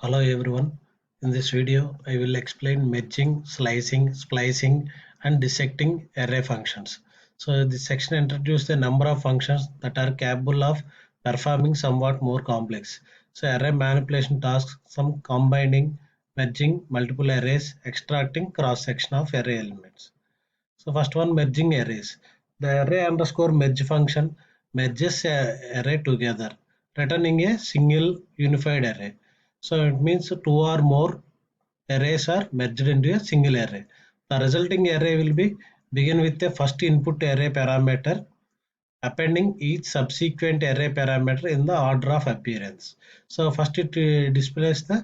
Hello everyone. In this video, I will explain merging, slicing, splicing, and dissecting array functions. So this section introduces a number of functions that are capable of performing somewhat more complex. So array manipulation tasks, some combining, merging multiple arrays, extracting cross-section of array elements. So first one, merging arrays. The array underscore merge function merges a array together, returning a single unified array. So it means two or more arrays are merged into a single array. The resulting array will be begin with a first input array parameter, appending each subsequent array parameter in the order of appearance. So first it displays the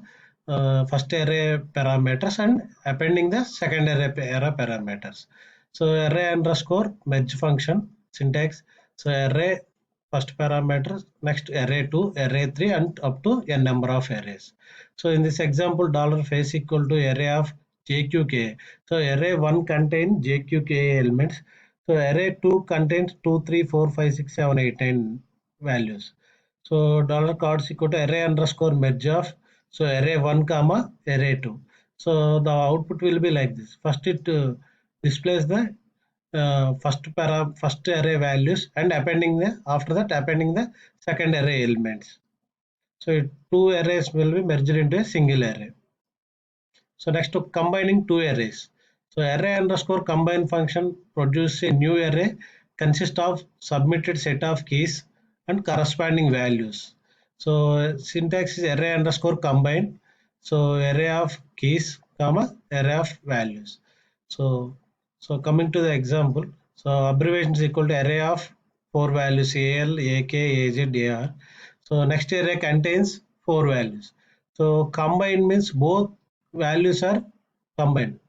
first array parameters and appending the second array parameters. So array underscore merge function syntax. So array first parameter, next array 2, array 3 and up to n number of arrays. So in this example, $face equal to array of jqk. So array 1 contains jqk elements. So array 2 contains 2, 3, 4, 5, 6, 7, 8, 9 values. So $cards equal to array underscore merge of, so array 1 comma array 2. So the output will be like this. First it displays the first array values and appending the, after that appending the second array elements. So two arrays will be merged into a single array. So next to combining two arrays. So array underscore combine function produces a new array consists of submitted set of keys and corresponding values. So syntax is array underscore combine. So array of keys comma array of values. So coming to the example. So abbreviation is equal to array of four values AL, AK, AZ, AR. So next array contains four values. So combine means both values are combined.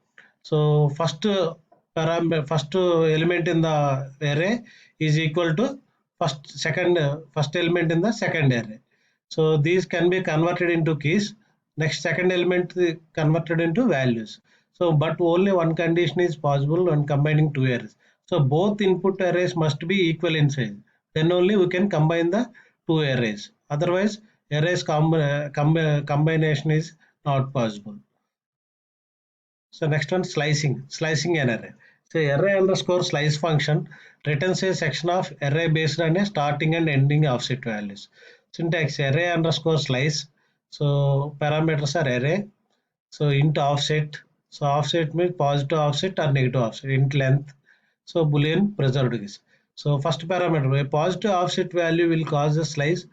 So first element in the array is equal to first element in the second array. So these can be converted into keys. Next second element converted into values. So but only one condition is possible when combining two arrays. So both input arrays must be equal in size. Then only we can combine the two arrays. Otherwise, arrays combination is not possible. So next one, slicing an array. So array underscore slice function returns a section of array based on a starting and ending offset values. Syntax array underscore slice. So parameters are array. So int offset. So offset means positive offset or negative offset. Int length. So boolean preserved is. So first parameter, a positive offset value will cause the slice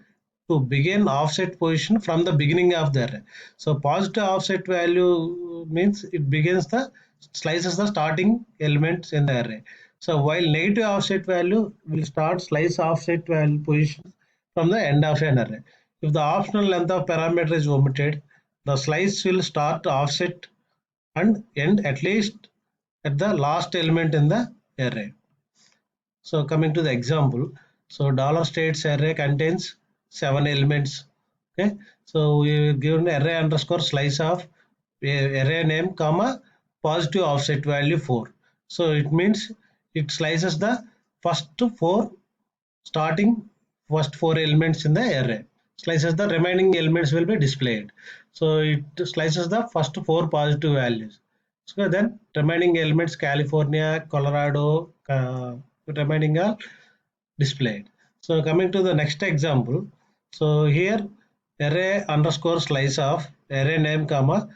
to begin offset position from the beginning of the array. So positive offset value means it begins the slices the starting elements in the array. So while negative offset value will start slice offset value position from the end of an array. If the optional length of parameter is omitted, the slice will start offset and end at least at the last element in the array. So coming to the example, so $states array contains 7 elements. Okay, so we given array underscore slice of array name comma positive offset value 4. So it means it slices the first first four elements in the array. Slices the remaining elements will be displayed. So it slices the first four positive values. So then remaining elements California, Colorado, remaining are displayed. So coming to the next example. So here array underscore slice of array name comma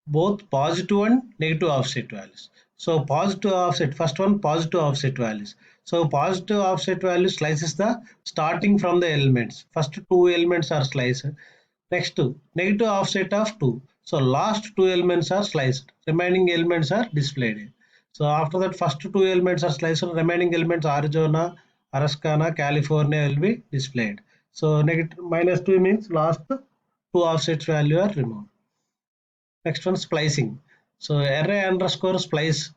both positive and negative offset values. So positive offset, first one positive offset values. So positive offset value slices the starting from the elements. First two elements are sliced. Next two negative offset of 2. So last two elements are sliced. Remaining elements are displayed. So after that first two elements are sliced. Remaining elements Arizona, Alaska, California will be displayed. So negative minus 2 means last two offsets value are removed. Next one, splicing. So array underscore splice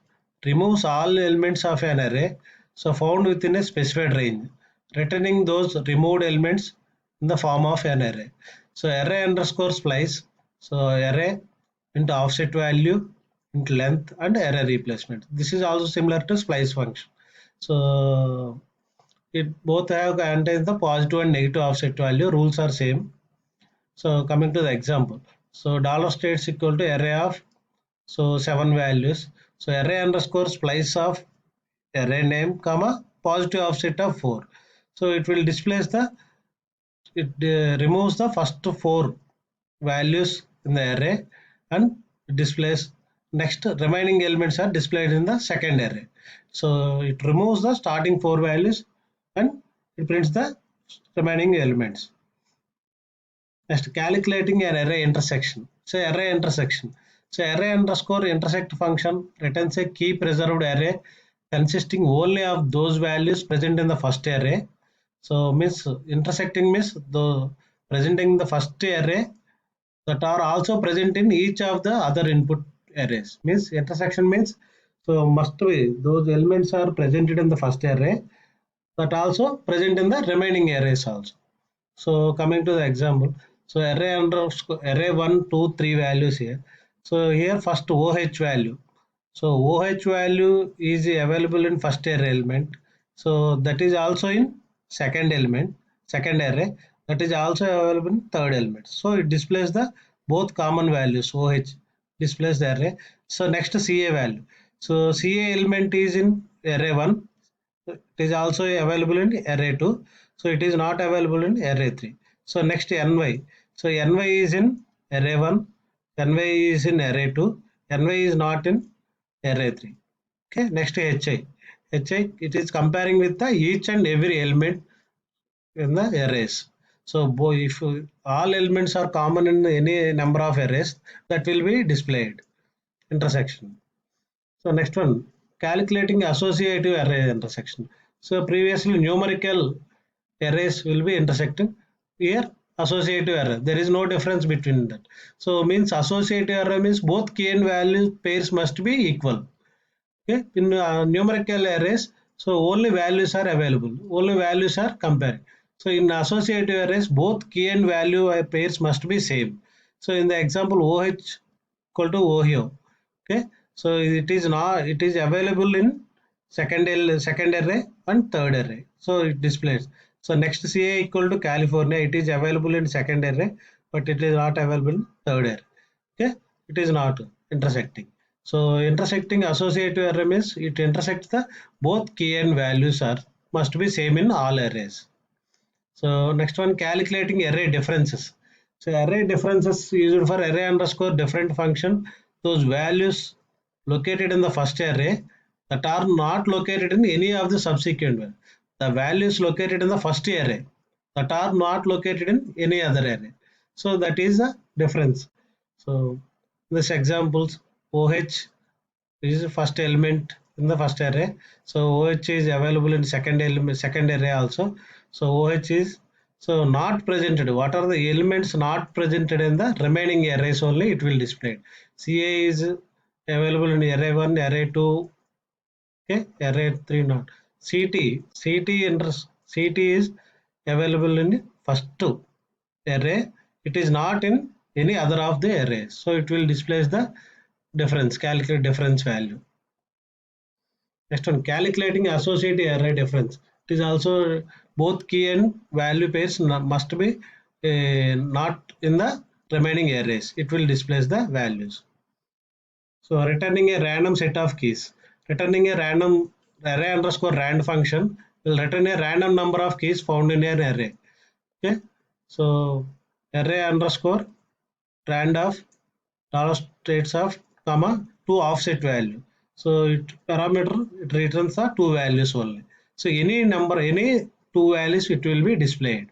removes all elements of an array so found within a specified range, returning those removed elements in the form of an array. So array underscore splice, so array into offset value into length and array replacement. This is also similar to splice function. So it both have contains the positive and negative offset value. Rules are same. So coming to the example. So dollar states equal to array of 7 values. So array underscore splice of array name comma positive offset of 4. So it will displace the removes the first 4 values in the array and displays next remaining elements are displayed in the second array. So it removes the starting 4 values and it prints the remaining elements. Next, calculating an array intersection. So array intersection. So array underscore intersect function returns a key preserved array consisting only of those values present in the first array. So means intersecting means the presenting the first array that are also present in each of the other input arrays. Means intersection means so must be those elements are presented in the first array that also present in the remaining arrays also. So coming to the example, so array underscore array 1, 2, 3 values here. So here first OH value. So OH value is available in first array element. So that is also in second element, second array. That is also available in third element. So it displays the both common values. OH displays the array. So next CA value. So CA element is in array 1. It is also available in array 2. So it is not available in array 3. So next NY. So NY is in array 1. NY is in array 2. NY is not in array 3. Okay, next HI. HI, it is comparing with the each and every element in the arrays. So if all elements are common in any number of arrays, that will be displayed. Intersection. So next one, calculating associative array intersection. So previously numerical arrays will be intersecting. Here associative array. There is no difference between that. So means associative array means both key and value pairs must be equal. Okay, in numerical arrays, so only values are available, only values are comparing. So in associative arrays, both key and value pairs must be same. So in the example OH equal to OHO, okay, so it is not, it is available in second array and third array. So it displays. So next CA equal to California, it is available in second array, but it is not available in third array. Okay, it is not intersecting. So intersecting associative array means it intersects the both key and values are must be same in all arrays. So next one, calculating array differences. So array differences used for array underscore different function. Those values located in the first array that are not located in any of the subsequent one. The values located in the first array that are not located in any other array. So that is the difference. So this examples OH is the first element in the first array. So OH is available in second element, second array also. So OH is so not presented. What are the elements not presented in the remaining arrays only it will display. CA is available in array 1, array 2, okay, array 3 not. CT is available in first two array. It is not in any other of the arrays. So it will display the difference, calculate difference value. Next one, calculating associative array difference. It is also both key and value pairs must be not in the remaining arrays. It will display the values. So returning a random set of keys. Returning a random array underscore rand function will return a random number of keys found in an array. Okay. So array underscore rand of dollar states of comma two offset value. So it parameter it returns the two values only. So any number, any two values it will be displayed.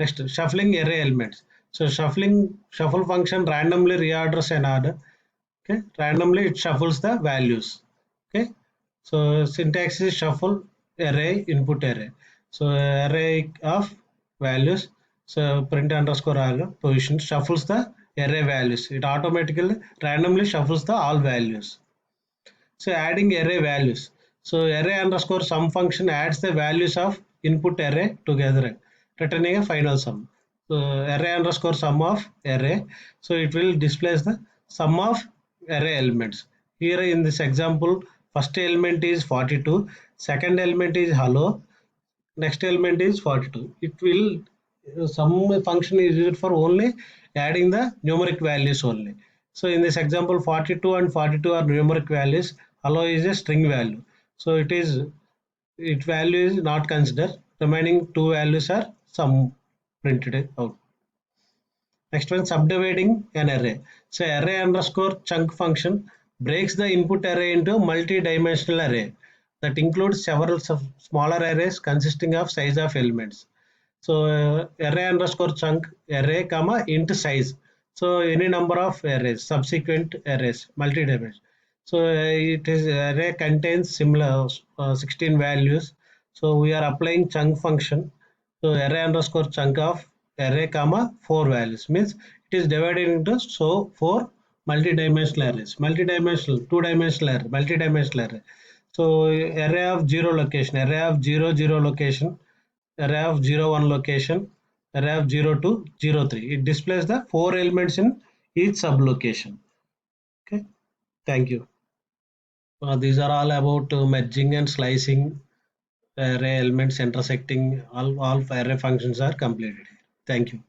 Next, shuffling array elements. So shuffle function randomly reorders an order. Okay, randomly it shuffles the values. Okay, so syntax is shuffle array input array. So array of values. So print underscore array position shuffles the array values. It automatically randomly shuffles the all values. So adding array values. So array underscore sum function adds the values of input array together, returning a final sum. So array underscore sum of array. So it will display the sum of array elements. Here in this example, first element is 42, second element is hello, next element is 42. It will sum function is used for only adding the numeric values only. So in this example 42 and 42 are numeric values, hello is a string value, so its value is not considered, remaining two values are sum printed out. Next one, subdividing an array. So array underscore chunk function breaks the input array into multi-dimensional array that includes several smaller arrays consisting of size of elements. So array underscore chunk array comma int size. So any number of arrays, subsequent arrays, multi-dimensional. So it is array contains similar 16 values. So we are applying chunk function. So array underscore chunk of array comma 4 values means it is divided into so 4 multi-dimensional arrays, multi-dimensional, two-dimensional array, multi-dimensional array. So array of 0 location, array of 0 0 location, array of 0 1 location, array of 0 2 0 3. It displays the 4 elements in each sublocation. Okay, thank you. These are all about merging and slicing array elements intersecting. All array functions are completed. Thank you.